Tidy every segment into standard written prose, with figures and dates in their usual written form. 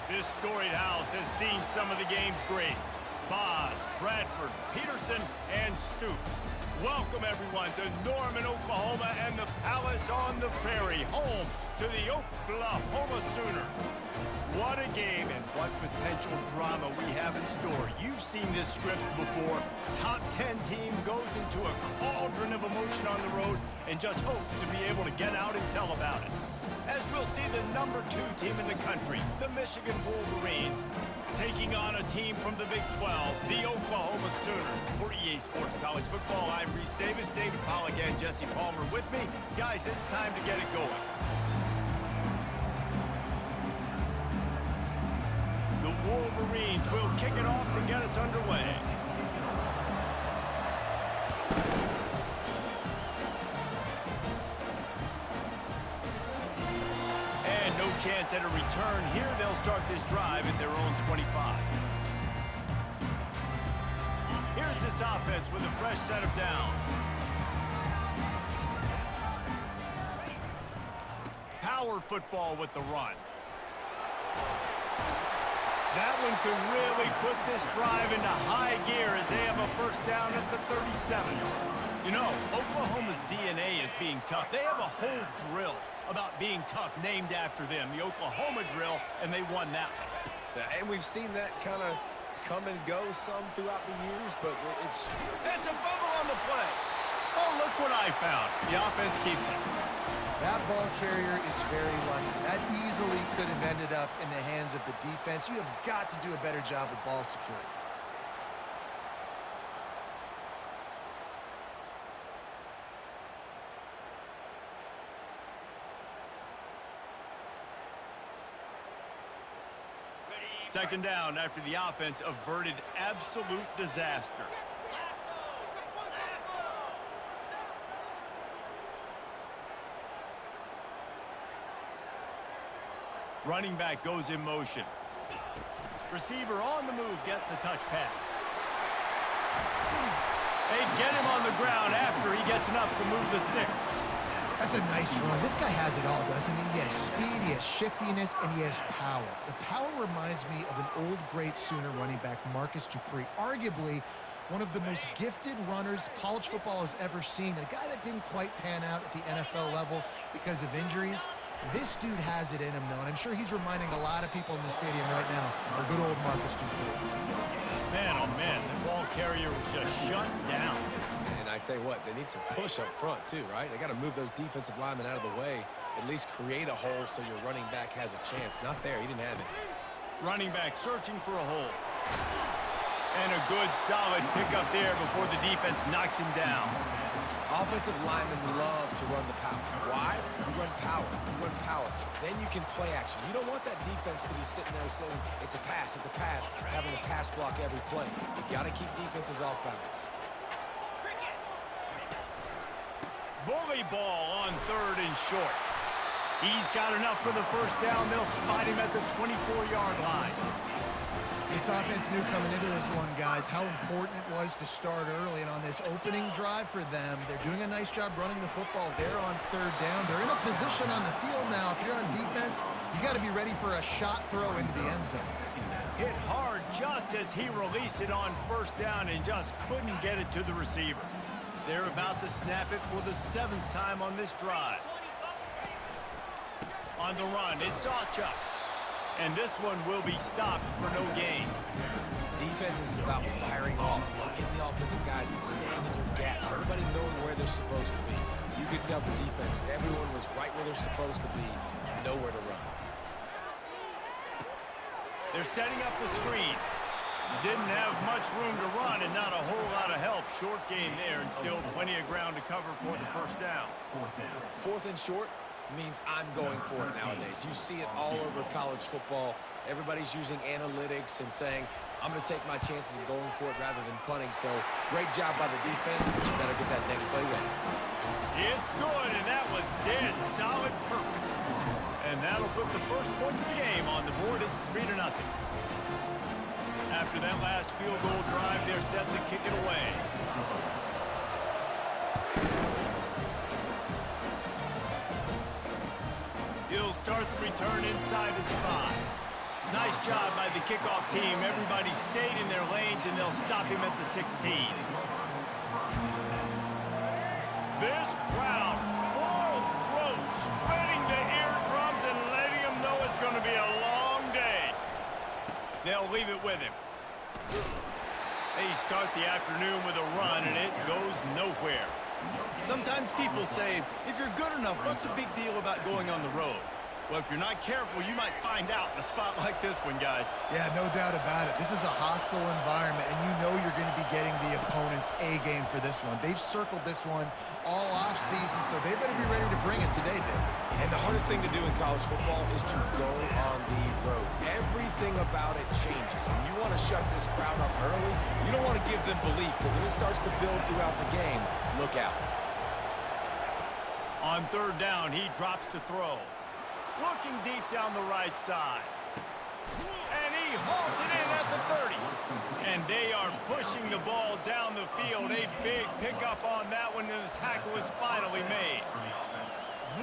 This storied house has seen some of the game's greats. Boz, Bradford, Peterson, and Stoops. Welcome, everyone, to Norman, Oklahoma, and the Palace on the Prairie, home to the Oklahoma Sooners. What a game and what potential drama we have in store. You've seen this script before. Top 10 team goes into a cauldron of emotion on the road and just hopes to be able to get out and tell about it. As we'll see the number 2 team in the country, the Michigan Wolverines, taking on a team from the Big 12, the Oklahoma Sooners. For EA Sports College Football, I'm Reese Davis, David Pollack, and Jesse Palmer with me. Guys, it's time to get it going. The Wolverines will kick it off to get us underway. And no chance at a return here. They'll start this drive at their own 25. Here's this offense with a fresh set of downs. Power football with the run. That one could really put this drive into high gear as they have a first down at the 37. You know, Oklahoma's DNA is being tough. They have a whole drill about being tough named after them, the Oklahoma drill, and they won that one. And we've seen that kind of come and go some throughout the years, but it's a fumble on the play. Oh, look what I found. The offense keeps it. That ball carrier is very lucky. That easily could have ended up in the hands of the defense. You have got to do a better job with ball security. Second down after the offense averted absolute disaster. Running back goes in motion. Receiver on the move gets the touch pass. They get him on the ground after he gets enough to move the sticks. That's a nice run. This guy has it all, doesn't he? He has speed, he has shiftiness, and he has power. The power reminds me of an old great Sooner running back, Marcus Dupree. Arguably one of the most gifted runners college football has ever seen. A guy that didn't quite pan out at the NFL level because of injuries. This dude has it in him, though, and I'm sure he's reminding a lot of people in the stadium right now of good old Marcus Dupree. Man, oh man, the ball carrier was just shut down. And I tell you what, they need some push up front too, right? They got to move those defensive linemen out of the way, at least create a hole so your running back has a chance. Not there, he didn't have it. Running back searching for a hole. And a good solid pickup there before the defense knocks him down. Offensive linemen love to run the power. Why? You run power. You run power. Then you can play action. You don't want that defense to be sitting there saying, it's a pass, having a pass block every play. You got to keep defenses off balance. Bully ball on third and short. He's got enough for the first down. They'll spot him at the 24-yard line. This offense knew coming into this one, guys, how important it was to start early. And on this opening drive for them, they're doing a nice job running the football. They're on third down. They're in a position on the field now. If you're on defense, you got to be ready for a shot throw into the end zone. Hit hard just as he released it on first down and just couldn't get it to the receiver. They're about to snap it for the 7th time on this drive. On the run, it's Acha. And this one will be stopped for no gain. Defense is about firing off, hitting the offensive guys and staying in their gaps. Everybody knowing where they're supposed to be. You could tell the defense, everyone was right where they're supposed to be, nowhere to run. They're setting up the screen. Didn't have much room to run and not a whole lot of help. Short game there and still plenty of ground to cover for the first down. 4th and short means I'm going for it nowadays. You see it all over college football. Everybody's using analytics and saying, I'm going to take my chances of going for it rather than punting. So great job by the defense, but you better get that next play ready. It's good, and that was dead solid perfect. And that'll put the first points of the game on the board. It's 3-0. After that last field goal drive, they're set to kick it away. He'll start the return inside his 5. Nice job by the kickoff team. Everybody stayed in their lanes, and they'll stop him at the 16. This crowd, full throat, spreading the eardrums and letting them know it's going to be a long day. They'll leave it with him. They start the afternoon with a run, and it goes nowhere. Sometimes people say, if you're good enough, what's the big deal about going on the road? Well, if you're not careful, you might find out in a spot like this one, guys. Yeah, no doubt about it. This is a hostile environment, and you know you're going to be getting the opponent's A game for this one. They've circled this one all off-season, so they better be ready to bring it today, Dave. And the hardest thing to do in college football is to go on the road. Everything about it changes, and you want to shut this crowd up early. You don't want to give them belief, because if it starts to build throughout the game, look out. On third down, he drops to throw. Looking deep down the right side. And he hauls it in at the 30. And they are pushing the ball down the field. A big pickup on that one, and the tackle is finally made.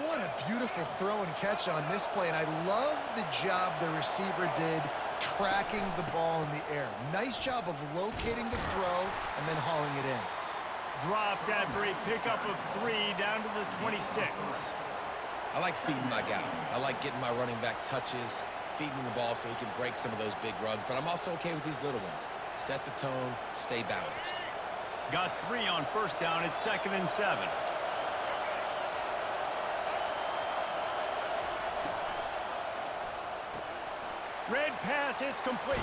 What a beautiful throw and catch on this play, and I love the job the receiver did tracking the ball in the air. Nice job of locating the throw and then hauling it in. Dropped after a pickup of 3 down to the 26. I like feeding my guy. I like getting my running back touches, feeding the ball so he can break some of those big runs, but I'm also okay with these little ones. Set the tone, stay balanced. Got 3 on first down. It's 2nd and 7. Red pass, it's complete.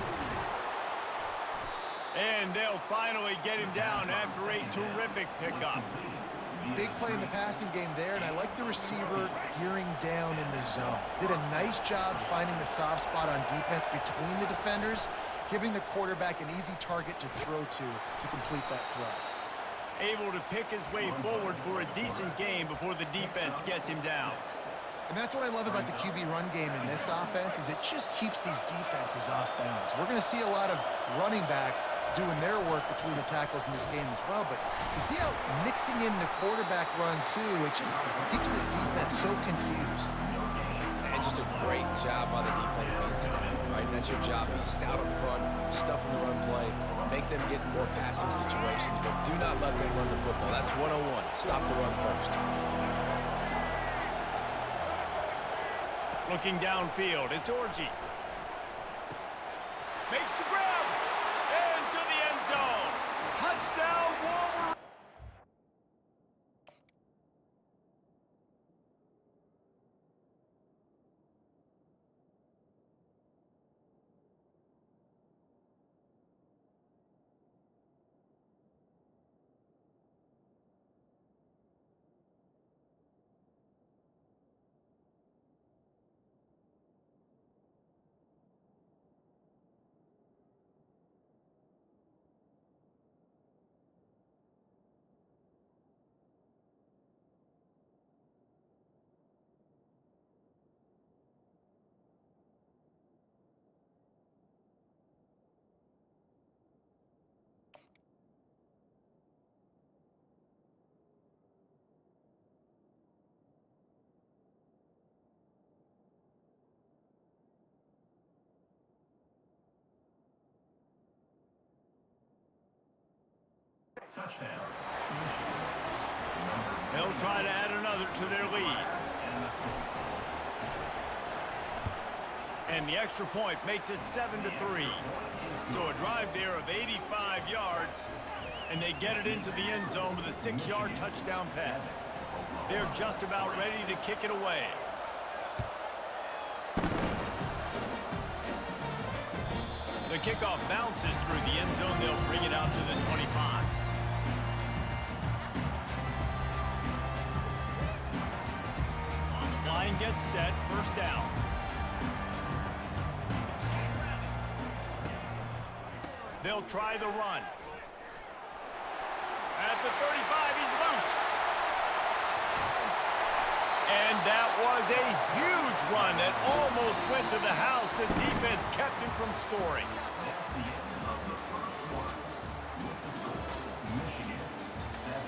And they'll finally get him down after a terrific pickup. Big play in the passing game there, and I like the receiver gearing down in the zone. Did a nice job finding the soft spot on defense between the defenders, giving the quarterback an easy target to throw to complete that throw. Able to pick his way forward for a decent game before the defense gets him down. And that's what I love about the QB run game in this offense, is it just keeps these defenses off balance. We're going to see a lot of running backs doing their work between the tackles in this game as well, but you see how mixing in the quarterback run too, it just keeps this defense so confused. And just a great job by the defense being stout, right? That's your job. Be stout up front, stuff in the run play, make them get in more passing situations, but do not let them run the football. That's 101. Stop the run first. Looking downfield, it's Orji. Makes the grab. Into the end zone. Touchdown, Wolverine. Touchdown. They'll try to add another to their lead. And the extra point makes it 7-3. So a drive there of 85 yards, and they get it into the end zone with a 6-yard touchdown pass. They're just about ready to kick it away. The kickoff bounces through the end zone. They'll bring it out to the 25. Line gets set, first down. They'll try the run. At the 35, he's loose. And that was a huge run that almost went to the house. The defense kept him from scoring. That's the end of the first quarter. With the score, Michigan 7,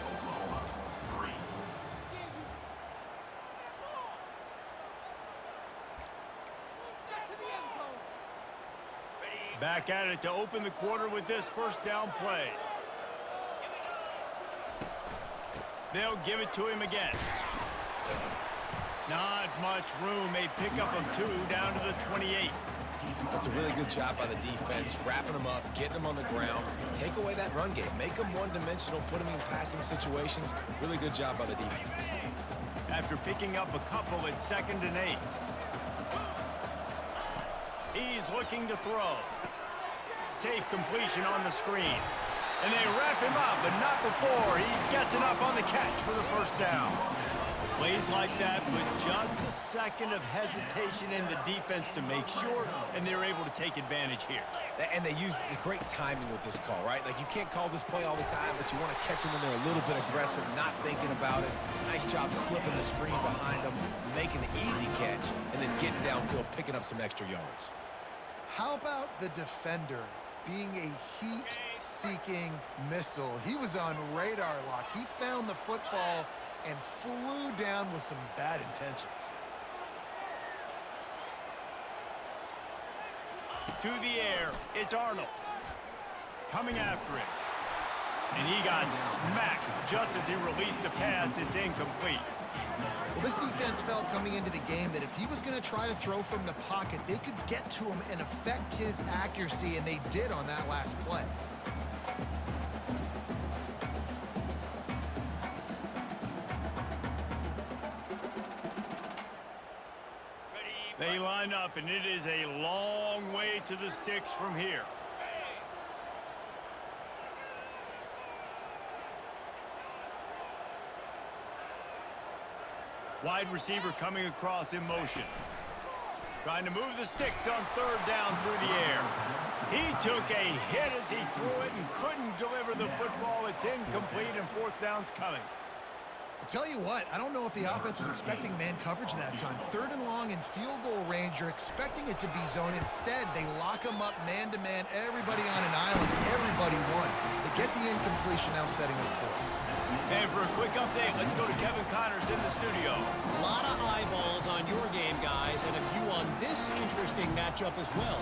Oklahoma 3. Get to the end zone. Back at it to open the quarter with this first down play. They'll give it to him again. Not much room. A pickup of 2 down to the 28. That's a really good job by the defense, wrapping them up, getting them on the ground. Take away that run game. Make them one-dimensional, put them in passing situations. Really good job by the defense. After picking up a couple at 2nd and 8. He's looking to throw. Safe completion on the screen. And they wrap him up, but not before he gets enough on the catch for the first down. Plays like that with just a second of hesitation in the defense to make sure, and they're able to take advantage here. And they use great timing with this call, right? Like, you can't call this play all the time, but you want to catch them when they're a little bit aggressive, not thinking about it. Nice job slipping the screen behind them, making the easy catch, and then getting downfield, picking up some extra yards. How about the defender being a heat-seeking missile? He was on radar lock. He found the football and flew down with some bad intentions. To the air, it's Arnold. Coming after him. And he got smacked just as he released the pass. It's incomplete. Well, this defense felt coming into the game that if he was going to try to throw from the pocket, they could get to him and affect his accuracy, and they did on that last play. They line up, and it is a long way to the sticks from here. Wide receiver coming across in motion. Trying to move the sticks on 3rd down through the air. He took a hit as he threw it and couldn't deliver the football. It's incomplete, and 4th down's coming. I'll tell you what, I don't know if the offense was expecting man coverage that time. 3rd and long in field goal range, you're expecting it to be zone. Instead, they lock them up man-to-man, everybody on an island, everybody won. They get the incompletion, now setting up 4th. And for a quick update, let's go to Kevin Connors in the studio. A lot of eyeballs on your game, guys, and a few on this interesting matchup as well.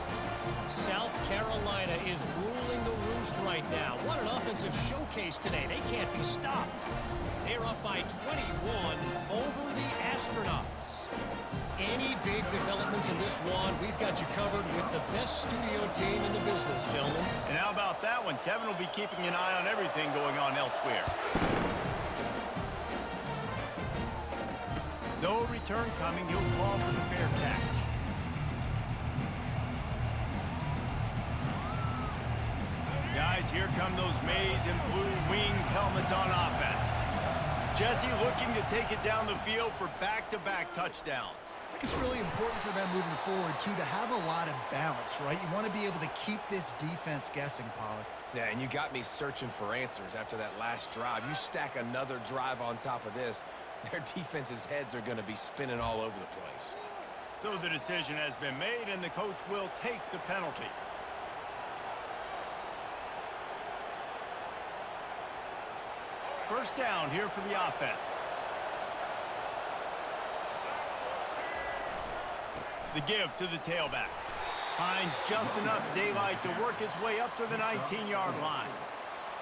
South Carolina is ruling the roost right now. What an offensive showcase today. They can't be stopped. They're up by 21 over the Astronauts. Any big developments in this one, we've got you covered with the best studio team in the business, gentlemen. And how about that one? Kevin will be keeping an eye on everything going on elsewhere. No return coming. He'll call for the fair catch. Guys, here come those maize and blue winged helmets on offense. Jesse looking to take it down the field for back-to-back touchdowns. I think it's really important for them moving forward, too, to have a lot of balance, right? You want to be able to keep this defense guessing, Pollock. Yeah, and you got me searching for answers after that last drive. You stack another drive on top of this, their defense's heads are going to be spinning all over the place. So the decision has been made, and the coach will take the penalty. First down here for the offense. The give to the tailback. Finds just enough daylight to work his way up to the 19-yard line.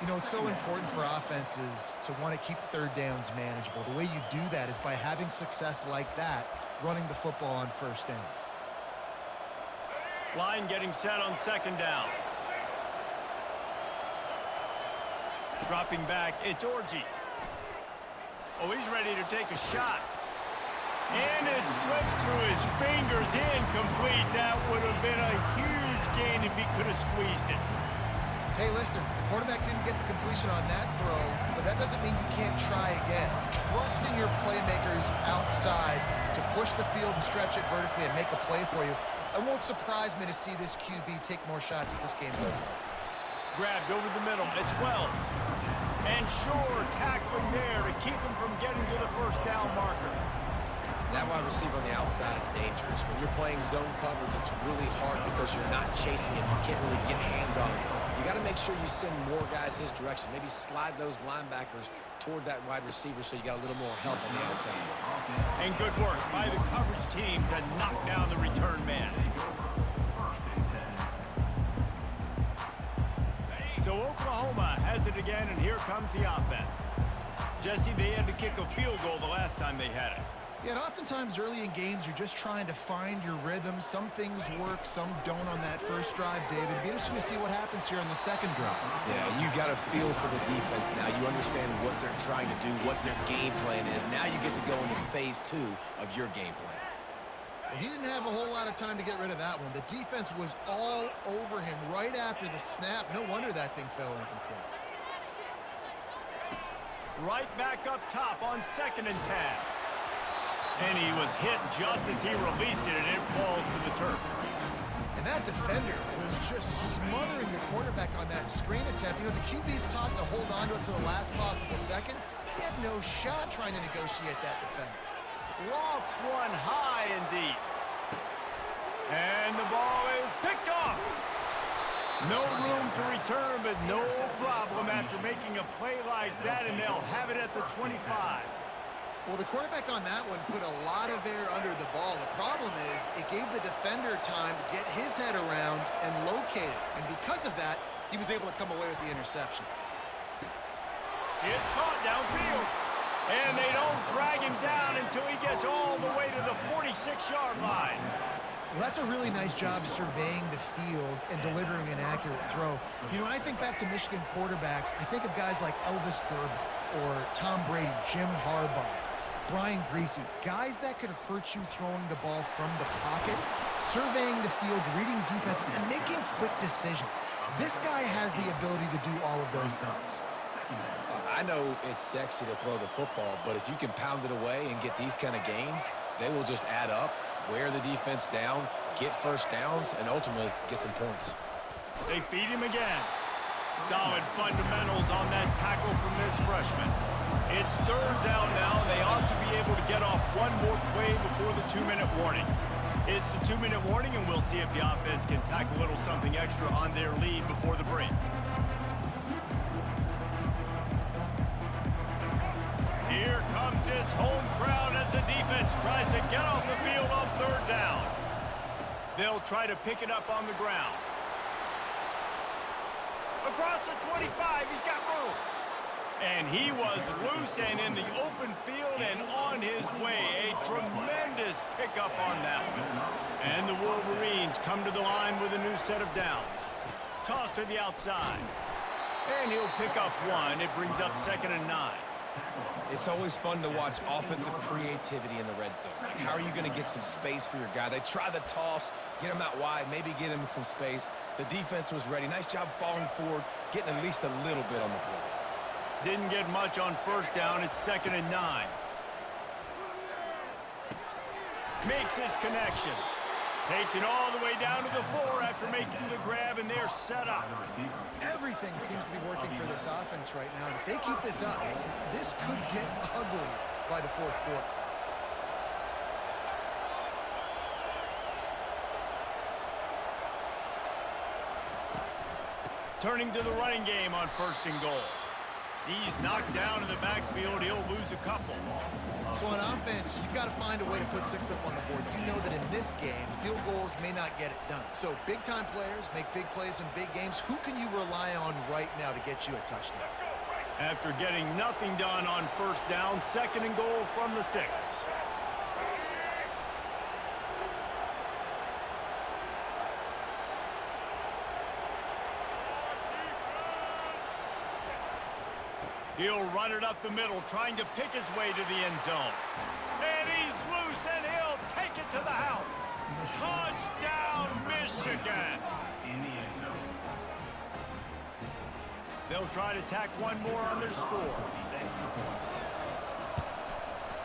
You know, it's so important for offenses to want to keep 3rd downs manageable. The way you do that is by having success like that, running the football on 1st down. Line getting set on 2nd down. Dropping back, it's Orji. Oh, he's ready to take a shot. And it slips through his fingers, incomplete. That would have been a huge gain if he could have squeezed it. Hey, listen, the quarterback didn't get the completion on that throw, but that doesn't mean you can't try again. Trust in your playmakers outside to push the field and stretch it vertically and make a play for you. It won't surprise me to see this QB take more shots as this game goes on. Grabbed over the middle. It's Wells. And Shore tackling there to keep him from getting to the 1st down marker. That wide receiver on the outside is dangerous. When you're playing zone coverage, it's really hard because you're not chasing him. You can't really get hands on him. You got to make sure you send more guys his direction. Maybe slide those linebackers toward that wide receiver so you got a little more help on the outside. And good work by the coverage team to knock down the return man. has it again, and here comes the offense. Jesse, they had to kick a field goal the last time they had it. Yeah, and oftentimes early in games, you're just trying to find your rhythm. Some things work, some don't on that first drive, David. It'll be interesting to see what happens here on the second drive. Yeah, you got a feel for the defense now. You understand what they're trying to do, what their game plan is. Now you get to go into phase 2 of your game plan. Well, he didn't have a whole lot of time to get rid of that one. The defense was all over him right after the snap. No wonder that thing fell incomplete. Right back up top on 2nd and 10. And he was hit just as he released it, and it falls to the turf. And that defender was just smothering the quarterback on that screen attempt. You know, the QB's taught to hold on to it to the last possible second. He had no shot trying to negotiate that defender. Lofts one high and deep. And the ball is picked off. No room to return, but no problem after making a play like that, and they'll have it at the 25. Well, the quarterback on that one put a lot of air under the ball. The problem is it gave the defender time to get his head around and locate it. And because of that, he was able to come away with the interception. It's caught downfield. And they don't drag him down until he gets all the way to the 46-yard line. Well, that's a really nice job surveying the field and delivering an accurate throw. You know, when I think back to Michigan quarterbacks, I think of guys like Elvis Gerber or Tom Brady, Jim Harbaugh, Brian Greasy, guys that could hurt you throwing the ball from the pocket, surveying the field, reading defenses, and making quick decisions. This guy has the ability to do all of those things. I know it's sexy to throw the football, but if you can pound it away and get these kind of gains, they will just add up, wear the defense down, get first downs, and ultimately get some points. They feed him again. Solid fundamentals on that tackle from this freshman. It's 3rd down now. They ought to be able to get off one more play before the 2-minute warning. It's the 2-minute warning, and we'll see if the offense can tack a little something extra on their lead before the break. Here comes this home crowd as the defense tries to get off the field on 3rd down. They'll try to pick it up on the ground. Across the 25, he's got room. And he was loose and in the open field and on his way. A tremendous pickup on that one. And the Wolverines come to the line with a new set of downs. Toss to the outside. And he'll pick up one. It brings up 2nd and 9. It's always fun to watch offensive creativity in the red zone. Like, how are you going to get some space for your guy? They try the toss, get him out wide, maybe get him some space. The defense was ready. Nice job falling forward, getting at least a little bit on the play. Didn't get much on 1st down. It's 2nd and 9. Makes his connection. Takes it all the way down to the 4 after making the grab, and they're set up. Everything seems to be working for this offense right now. And if they keep this up, this could get ugly by the 4th quarter. Turning to the running game on 1st and goal. He's knocked down in the backfield. He'll lose a couple. So on offense, you've got to find a way to put 6 up on the board. You know that in this game, field goals may not get it done. So big-time players make big plays in big games. Who can you rely on right now to get you a touchdown? After getting nothing done on 1st down, 2nd and goal from the 6. He'll run it up the middle, trying to pick his way to the end zone. And he's loose, and he'll take it to the house. Touchdown, Michigan! They'll try to tack one more on their score.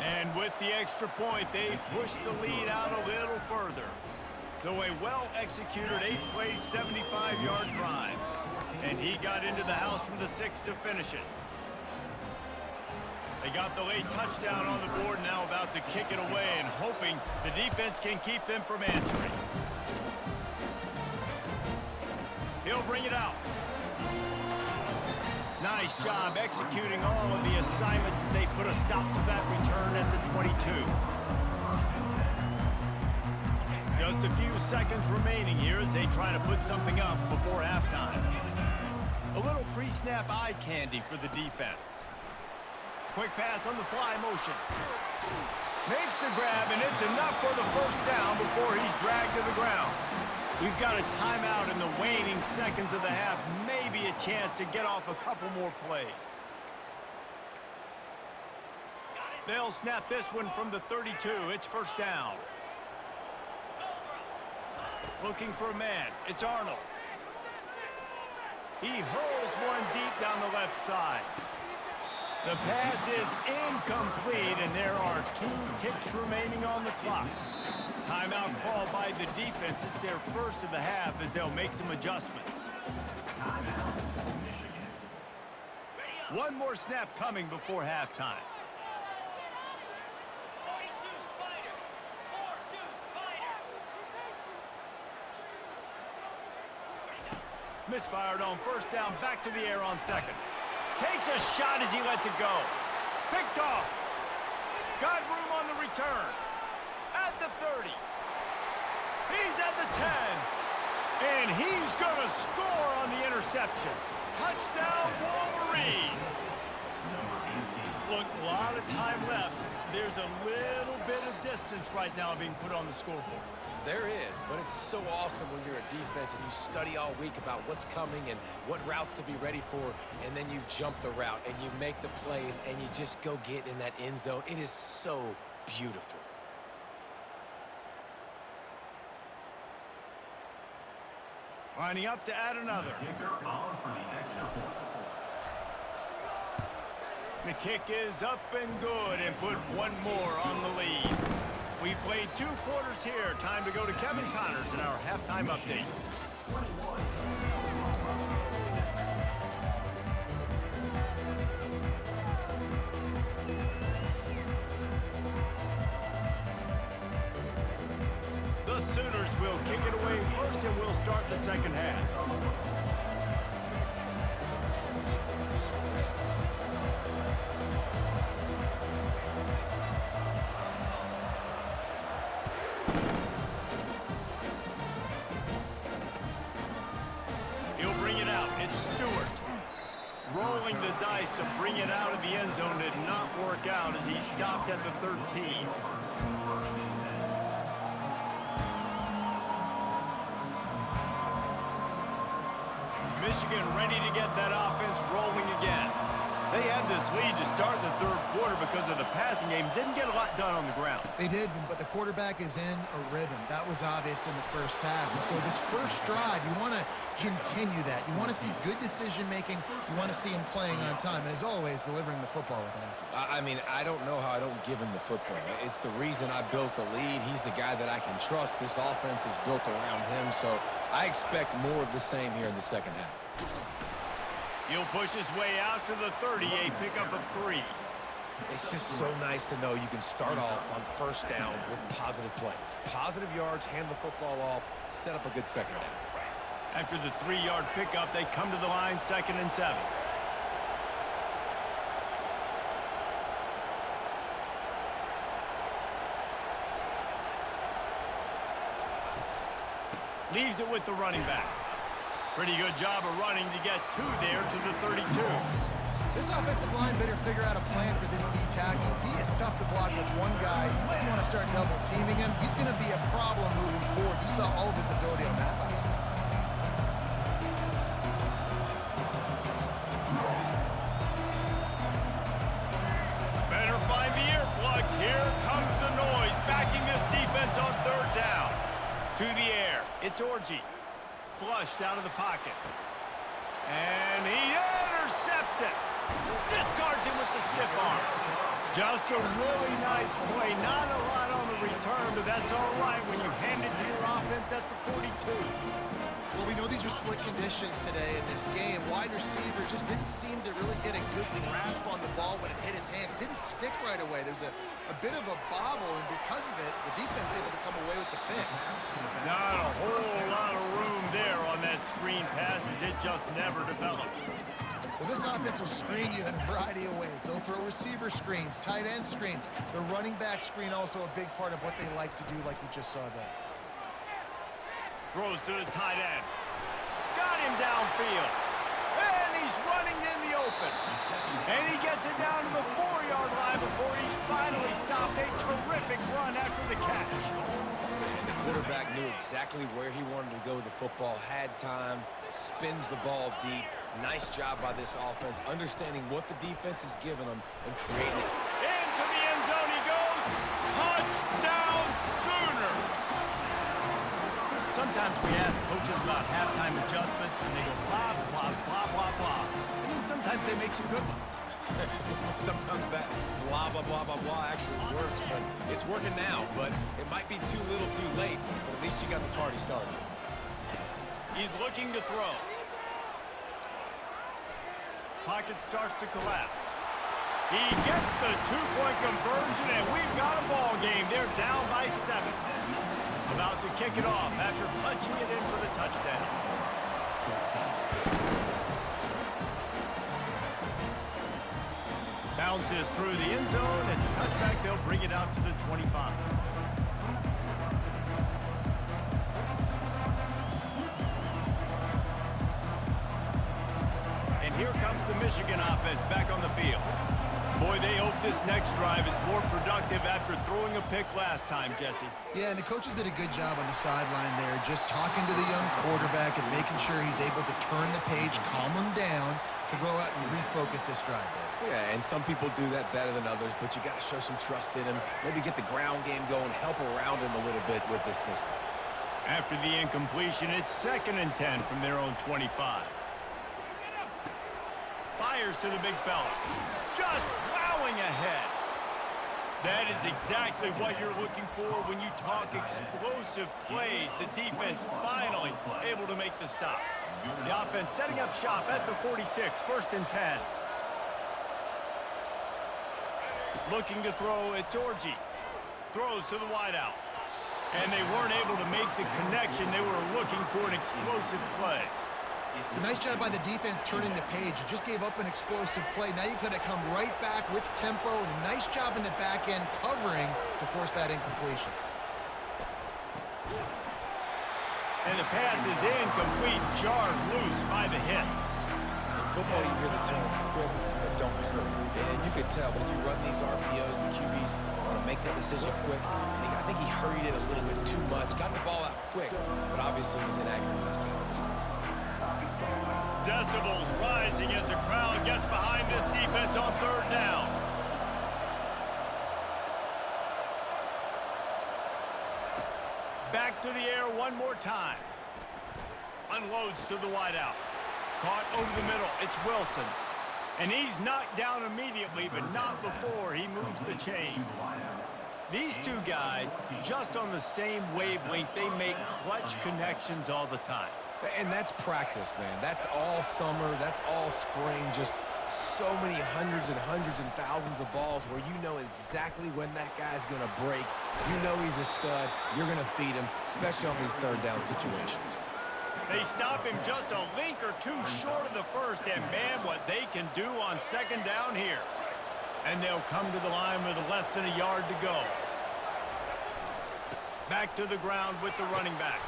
And with the extra point, they push the lead out a little further. So a well-executed 8-play, 75-yard drive. And he got into the house from the 6 to finish it. They got the late touchdown on the board, now about to kick it away and hoping the defense can keep them from answering. He'll bring it out. Nice job executing all of the assignments as they put a stop to that return at the 22. Just a few seconds remaining here as they try to put something up before halftime. A little pre-snap eye candy for the defense. Quick pass on the fly motion. Makes the grab, and it's enough for the first down before he's dragged to the ground. We've got a timeout in the waning seconds of the half. Maybe a chance to get off a couple more plays. They'll snap this one from the 32. It's first down. Looking for a man. It's Arnold. He hurls one deep down the left side. The pass is incomplete, and there are 2 ticks remaining on the clock. Timeout called by the defense. It's their first of the half as they'll make some adjustments. One more snap coming before halftime. Misfired on first down, back to the air on second. Takes a shot as he lets it go. Picked off. Got room on the return. At the 30. He's at the 10. And he's going to score on the interception. Touchdown, Wolverines. Look, a lot of time left. There's a little bit of distance right now being put on the scoreboard. There is, but it's so awesome when you're a defense and you study all week about what's coming and what routes to be ready for, and then you jump the route and you make the plays and you just go get in that end zone. It is so beautiful. Lining up to add another. The kick is up and good and put one more on the lead. We've played 2 quarters here. Time to go to Kevin Connors in our halftime update. The Sooners will kick it away first, and we'll start the second half. Rolling the dice to bring it out of the end zone did not work out as he stopped at the 13. Michigan ready to get that offense rolling again. They had this lead to start the third quarter because of the passing game. Didn't get a lot done on the ground. They did, but the quarterback is in a rhythm. That was obvious in the first half. And so this first drive, you want to continue that. You want to see good decision-making. You want to see him playing on time. And as always, delivering the football with accuracy. I mean, I don't know how I don't give him the football. It's the reason I built the lead. He's the guy that I can trust. This offense is built around him. So I expect more of the same here in the second half. He'll push his way out to the 30, a pickup of 3. It's just so nice to know you can start off on first down with positive plays. Positive yards, hand the football off, set up a good second down. After the 3-yard pickup, they come to the line, 2nd and 7. Leaves it with the running back. Pretty good job of running to get 2 there to the 32. This offensive line better figure out a plan for this D tackle. He is tough to block with one guy. You might want to start double teaming him. He's going to be a problem moving forward. You saw all of his ability on that last one. Better find the earplugs. Here comes the noise, backing this defense on 3rd down. To the air. It's Orji. Flushed out of the pocket. And he intercepts it. Discards him with the stiff arm. Just a really nice play. Not a lot on the return, but that's all right when you hand it to your offense at the 42. Well, we know these are slick conditions today in this game. Wide receiver just didn't seem to really get a good grasp on the ball when it hit his hands. It didn't stick right away. There's a bit of a bobble, and because of it, the defense able to come away with the pick. Not a whole lot of room there on that screen pass as it just never developed. Well, this offense will screen you in a variety of ways. They'll throw receiver screens, tight end screens. The running back screen also a big part of what they like to do, like you just saw there. Throws to the tight end. Got him downfield. And he's running in the open. And he gets it down to the 4-yard line before he's finally stopped. A terrific run after the catch. And the quarterback knew exactly where he wanted to go with the football, had time, spins the ball deep. Nice job by this offense, understanding what the defense is giving them and creating it. Into the end zone he goes. Touchdown Sooners! Sometimes we ask coaches about halftime adjustments, and they go blah, blah, blah, blah, blah. And then sometimes they make some good ones. Sometimes that blah, blah, blah, blah, blah actually works, but it's working now. But it might be too little too late, but at least you got the party started. He's looking to throw. Pocket starts to collapse. He gets the two-point conversion, and we've got a ball game. They're down by 7. About to kick it off after punching it in for the touchdown. Bounces through the end zone. It's a touchback. They'll bring it out to the 25. And here comes the Michigan offense back on the field. Boy, they hope this next drive is more productive after throwing a pick last time, Jesse. Yeah, and the coaches did a good job on the sideline there, just talking to the young quarterback and making sure he's able to turn the page, calm him down, to go out and refocus this drive there. Yeah, and some people do that better than others, but you got to show some trust in him. Maybe get the ground game going, help around him a little bit with this system. After the incompletion, it's 2nd and 10 from their own 25. Fires to the big fella. Just plowing ahead. That is exactly what you're looking for when you talk explosive plays. The defense finally able to make the stop. The offense setting up shop at the 46, 1st and 10. Looking to throw, it's Orji. Throws to the wideout. And they weren't able to make the connection. They were looking for an explosive play. It's a nice job by the defense turning the page. You just gave up an explosive play. Now you could have come right back with tempo, and a nice job in the back end covering to force that incompletion. And the pass is incomplete, jarred loose by the hit. In football, you hear the term quick, but don't hurry. And you could tell when you run these RPOs, the QBs want to make that decision quick. And I think he hurried it a little bit too much. Got the ball out quick, but obviously was inaccurate with his pass. Decibels rising as the crowd gets behind this defense on 3rd down. Back to the air one more time. Unloads to the wideout. Caught over the middle. It's Wilson. And he's knocked down immediately, but not before he moves the chains. These two guys, just on the same wavelength, they make clutch connections all the time. And that's practice, man. That's all summer. That's all spring. Just so many hundreds and thousands of balls where you know exactly when that guy's going to break. You know he's a stud. You're going to feed him, especially on these 3rd down situations. They stop him just a link or two short of the first, and man, what they can do on 2nd down here. And they'll come to the line with less than a yard to go. Back to the ground with the running back.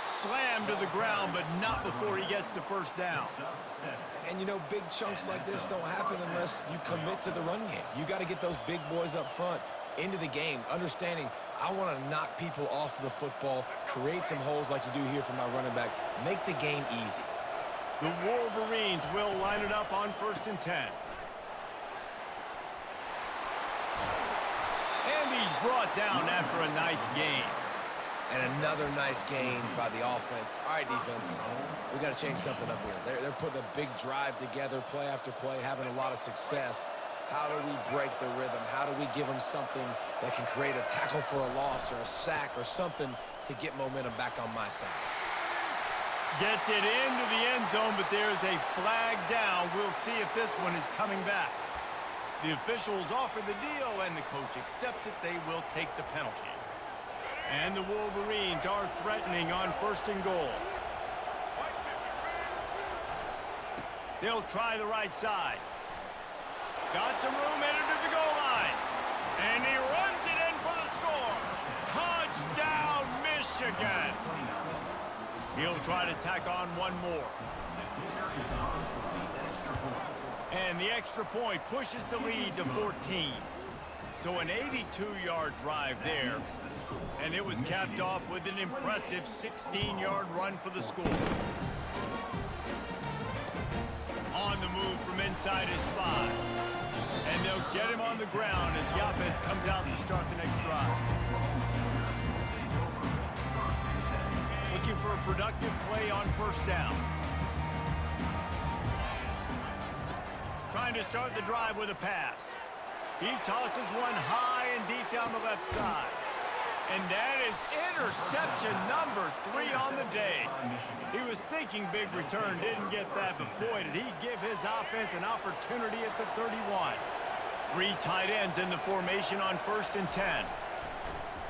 Slammed to the ground, but not before he gets the 1st down. And, you know, big chunks like this don't happen unless you commit to the run game. You got to get those big boys up front into the game, understanding I want to knock people off the football, create some holes like you do here for my running back, make the game easy. The Wolverines will line it up on 1st and 10. And he's brought down after a nice gain. And another nice gain by the offense. All right, defense, we got to change something up here. They're putting a big drive together, play after play, having a lot of success. How do we break the rhythm? How do we give them something that can create a tackle for a loss or a sack or something to get momentum back on my side? Gets it into the end zone, but there's a flag down. We'll see if this one is coming back. The officials offer the deal, and the coach accepts it. They will take the penalty. And the Wolverines are threatening on 1st and goal. They'll try the right side. Got some room headed to the goal line. And he runs it in for the score. Touchdown, Michigan. He'll try to tack on one more. And the extra point pushes the lead to 14. So an 82-yard drive there. And it was capped off with an impressive 16-yard run for the score. On the move from inside his 5. And they'll get him on the ground as the offense comes out to start the next drive. Looking for a productive play on first down. Trying to start the drive with a pass. He tosses one high and deep down the left side. And that is interception number 3 on the day. He was thinking big return, didn't get that, but boy, did he give his offense an opportunity at the 31. 3 tight ends in the formation on 1st and 10.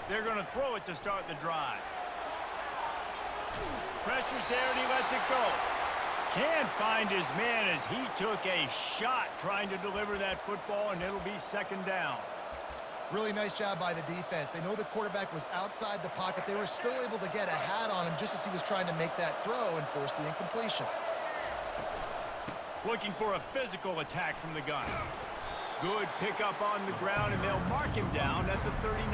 They're going to throw it to start the drive. Pressure's there and he lets it go. Can't find his man as he took a shot trying to deliver that football, and it'll be 2nd down. Really nice job by the defense. They know the quarterback was outside the pocket. They were still able to get a hat on him just as he was trying to make that throw and force the incompletion. Looking for a physical attack from the gun. Good pickup on the ground, and they'll mark him down at the 39.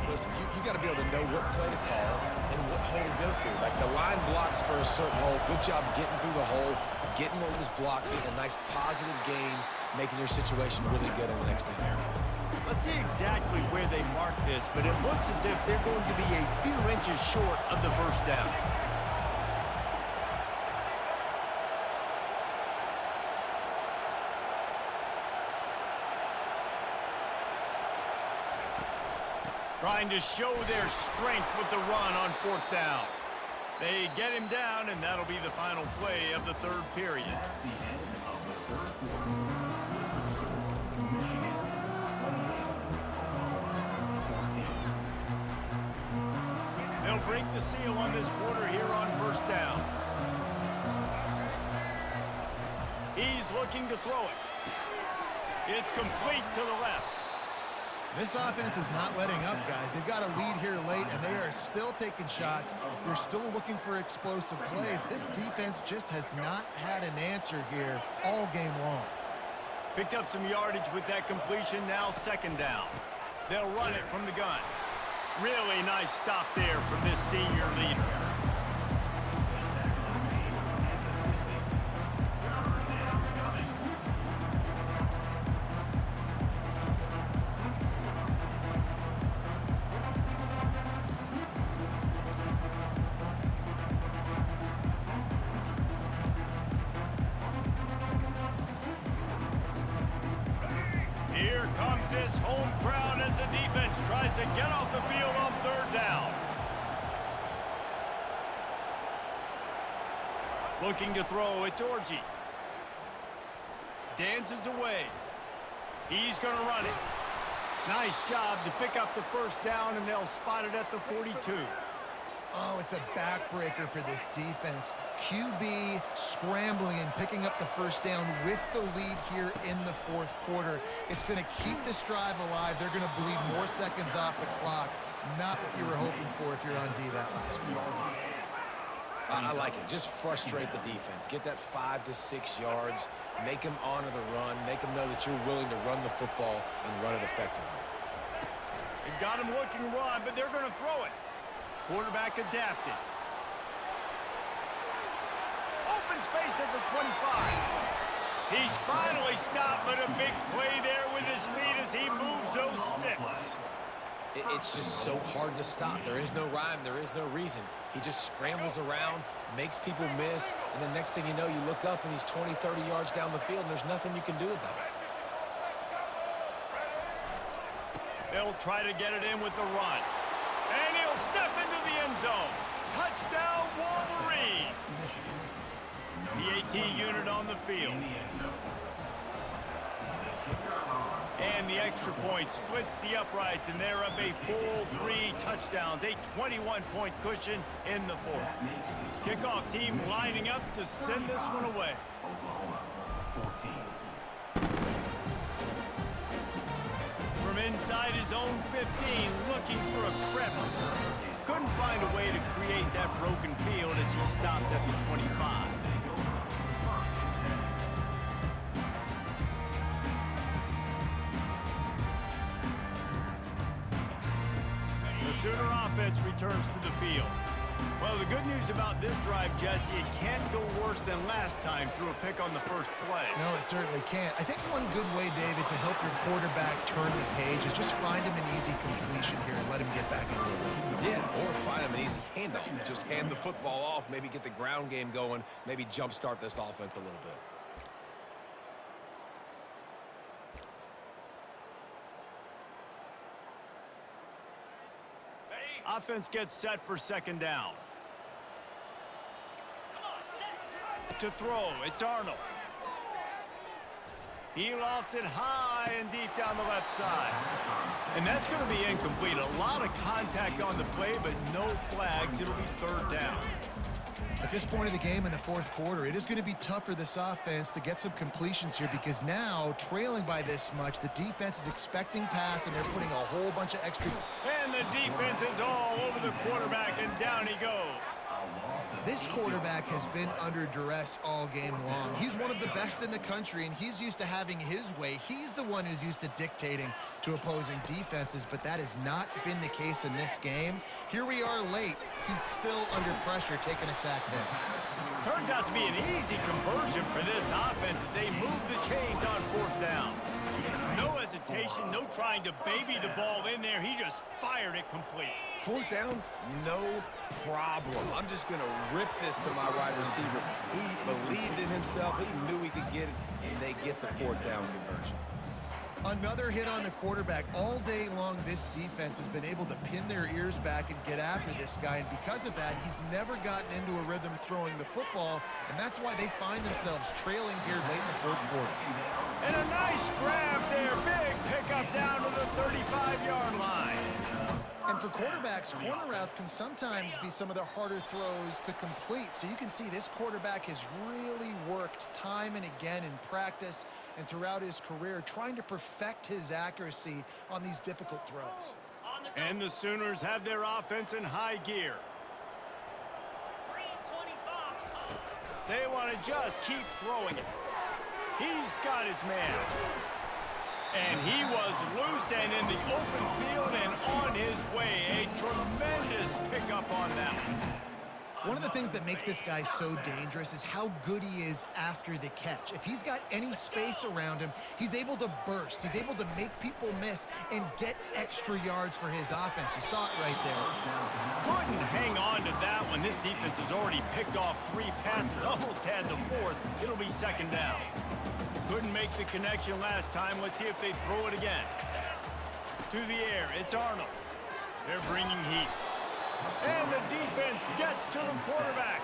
Listen, you got to be able to know what play to call and what hole to go through. Like the line blocks for a certain hole. Good job getting through the hole, getting what was blocked, getting a nice positive gain, making your situation really good on the next down. Let's see exactly where they mark this, but it looks as if they're going to be a few inches short of the first down. Trying to show their strength with the run on 4th down. They get him down, and that'll be the final play of the 3rd period. That's the end of the 3rd quarter. Michigan 28, Oklahoma 14. They'll break the seal on this quarter here on 1st down. He's looking to throw it. It's complete to the left. This offense is not letting up, guys. They've got a lead here late, and they are still taking shots. They're still looking for explosive plays. This defense just has not had an answer here all game long. Picked up some yardage with that completion, now 2nd down. They'll run it from the gun. Really nice stop there from this senior leader. Here comes this home crowd as the defense tries to get off the field on 3rd down. Looking to throw, it's Orji. Dances away. He's going to run it. Nice job to pick up the 1st down, and they'll spot it at the 42. Oh, it's a backbreaker for this defense. QB scrambling and picking up the 1st down with the lead here in the 4th quarter. It's going to keep this drive alive. They're going to bleed more seconds off the clock. Not what you were hoping for if you're on D that last play. I like it. Just frustrate the defense. Get that 5 to 6 yards. Make them honor the run. Make them know that you're willing to run the football and run it effectively. They've got him looking to run, but they're going to throw it. Quarterback adapted. Open space at the 25. He's finally stopped, but a big play there with his feet as he moves those sticks. It's just so hard to stop. There is no rhyme. There is no reason. He just scrambles around, makes people miss, and the next thing you know, you look up and he's 20, 30 yards down the field, and there's nothing you can do about it. They'll try to get it in with the run. And he'll step into the end zone. Touchdown, Wolverines. The AT unit on the field. And the extra point splits the uprights, and they're up a full 3 touchdowns, a 21-point cushion in the 4th. Kickoff team lining up to send this one away. Oklahoma 14. From inside his own 15, looking for a crevice. Couldn't find a way to create that broken field as he stopped at the 25. Sooner offense returns to the field. Well, the good news about this drive, Jesse, it can't go worse than last time through a pick on the first play. No, it certainly can't. I think one good way, David, to help your quarterback turn the page is just find him an easy completion here and let him get back into the rhythm. Yeah, or find him an easy handoff. Just hand the football off, maybe get the ground game going, maybe jumpstart this offense a little bit. Offense gets set for second down. To throw, it's Arnold. He lofts it high and deep down the left side. And that's going to be incomplete. A lot of contact on the play, but no flags. It'll be third down. At this point of the game in the fourth quarter, it is going to be tough for this offense to get some completions here because now, trailing by this much, the defense is expecting pass, and they're putting a whole bunch of extra... And the defense is all over the quarterback, and down he goes. This quarterback has been under duress all game long. He's one of the best in the country, and he's used to having his way. He's the one who's used to dictating to opposing defenses, but that has not been the case in this game. Here we are late. He's still under pressure, taking a sack there. Turns out to be an easy conversion for this offense as they move the chains on fourth down. No hesitation, no trying to baby the ball in there. He just fired it complete. Fourth down, no problem. I'm just going to rip this to my wide receiver. He believed in himself. He knew he could get it, and they get the fourth down conversion. Another hit on the quarterback. All day long, this defense has been able to pin their ears back and get after this guy, and because of that, he's never gotten into a rhythm throwing the football, and that's why they find themselves trailing here late in the fourth quarter. And a nice grab there. Big pickup down to the 35-yard line. And for quarterbacks, corner routes can sometimes be some of the harder throws to complete. So you can see this quarterback has really worked time and again in practice and throughout his career trying to perfect his accuracy on these difficult throws. And the Sooners have their offense in high gear. They want to just keep throwing it. He's got his man. And he was loose and in the open field and on his way. A tremendous pickup on that one. One of the things that makes this guy so dangerous is how good he is after the catch. If he's got any space around him, he's able to burst. He's able to make people miss and get extra yards for his offense. You saw it right there. Couldn't hang on to that one. This defense has already picked off 3 passes, almost had the 4th. It'll be second down. Couldn't make the connection last time. Let's see if they throw it again. To the air, it's Arnold. They're bringing heat. And the defense gets to the quarterback.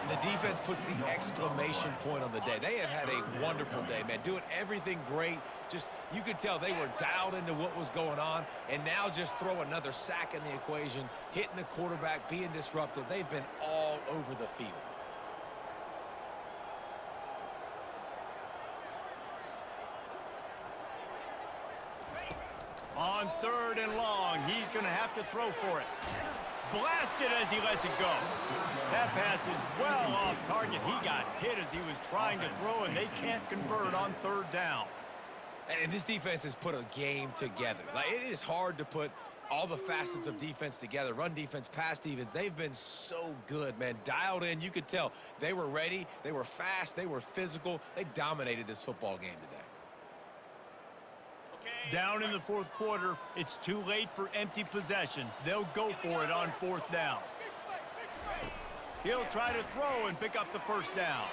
The defense puts the exclamation point on the day. They have had a wonderful day, man. Doing everything great. Just, you could tell they were dialed into what was going on. And now just throw another sack in the equation, hitting the quarterback, being disruptive. They've been all over the field. On 3rd and long, he's going to have to throw for it. Blasted as he lets it go. That pass is well off target. He got hit as he was trying to throw, and they can't convert on 3rd down. And this defense has put a game together. Like, it is hard to put all the facets of defense together. Run defense, pass defense. They've been so good, man. Dialed in. You could tell they were ready. They were fast. They were physical. They dominated this football game today. Down in the 4th quarter, it's too late for empty possessions. They'll go for it on 4th down. He'll try to throw and pick up the 1st down.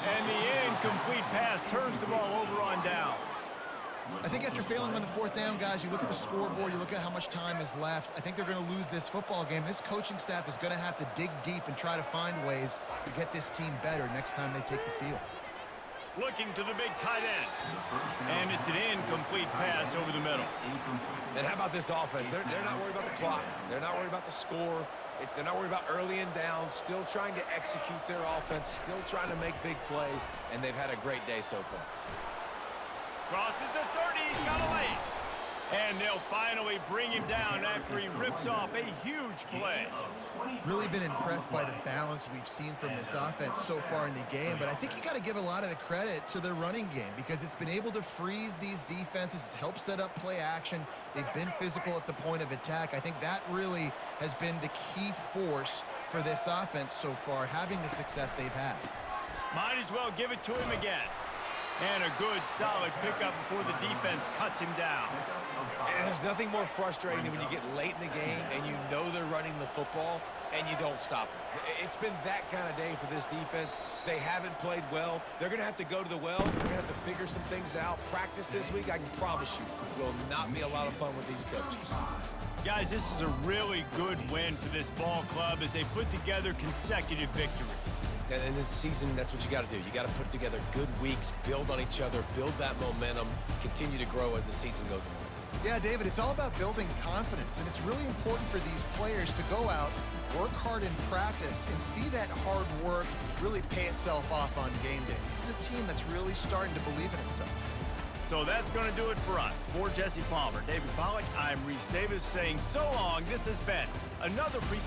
And the incomplete pass turns the ball over on downs. I think after failing on the 4th down, guys, you look at the scoreboard, you look at how much time is left. I think they're going to lose this football game. This coaching staff is going to have to dig deep and try to find ways to get this team better next time they take the field. Looking to the big tight end. And it's an incomplete pass over the middle. And how about this offense? They're not worried about the clock. They're not worried about the score. They're not worried about early and down. Still trying to execute their offense. Still trying to make big plays. And they've had a great day so far. Crosses the 30. He's got a lane. And they'll finally bring him down after he rips off a huge play. Really been impressed by the balance we've seen from this offense so far in the game, but I think you got to give a lot of the credit to their running game because it's been able to freeze these defenses. It's helped set up play action. They've been physical at the point of attack. I think that really has been the key force for this offense so far, having the success they've had. Might as well give it to him again. And a good, solid pickup before the defense cuts him down. And there's nothing more frustrating than when you get late in the game and you know they're running the football and you don't stop it. It's been that kind of day for this defense. They haven't played well. They're going to have to go to the well. They're going to have to figure some things out. Practice this week, I can promise you, will not be a lot of fun with these coaches. Guys, this is a really good win for this ball club as they put together consecutive victories. And in this season, that's what you got to do. You got to put together good weeks, build on each other, build that momentum, continue to grow as the season goes on. Yeah, David, it's all about building confidence, and it's really important for these players to go out, work hard in practice, and see that hard work really pay itself off on game day. This is a team that's really starting to believe in itself. So that's going to do it for us. For Jesse Palmer, David Pollack, I'm Reese Davis saying so long. This has been another